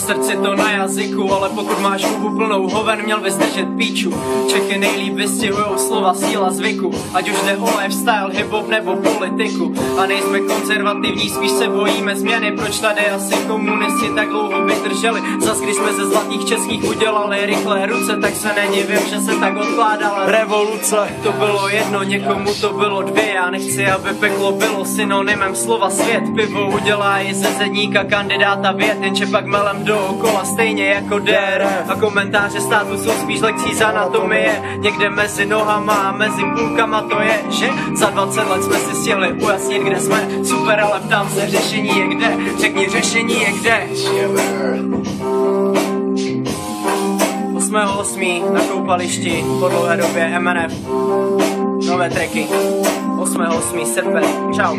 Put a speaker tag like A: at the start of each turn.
A: srdci to na jazyku, ale pokud máš hubu plnou hoven, měl bys držet píču. Čechy nejlíp vystihujou slova síla zvyku, ať už jde o lifestyle, hip-hop nebo politiku. A nejsme konzervativní, spíš se bojíme změny, proč tady asi komunisti tak dlouho vydrželi. Zas když jsme ze zlatých českých udělali rychlé ruce, tak se nedivím, že se tak odkládala revoluce. To bylo jedno, někomu to bylo dvě, já nechci, aby peklo bylo synonymem slova svět. Pivo udělá i ze zedníka kandidáta věd, jenže pak melem dookola stejně jako DR. A komentáře státu jsou spíš lekcí z anatomie, někde mezi nohama a mezi půlkama to je, že za 20 let jsme si stihli ujasnit, kde jsme. Super, ale ptám se, řešení je kde? Řekni, řešení je kde? 8.8. na koupališti po dlouhé době MNF. Nové tracky 8.8. srpen. Čau.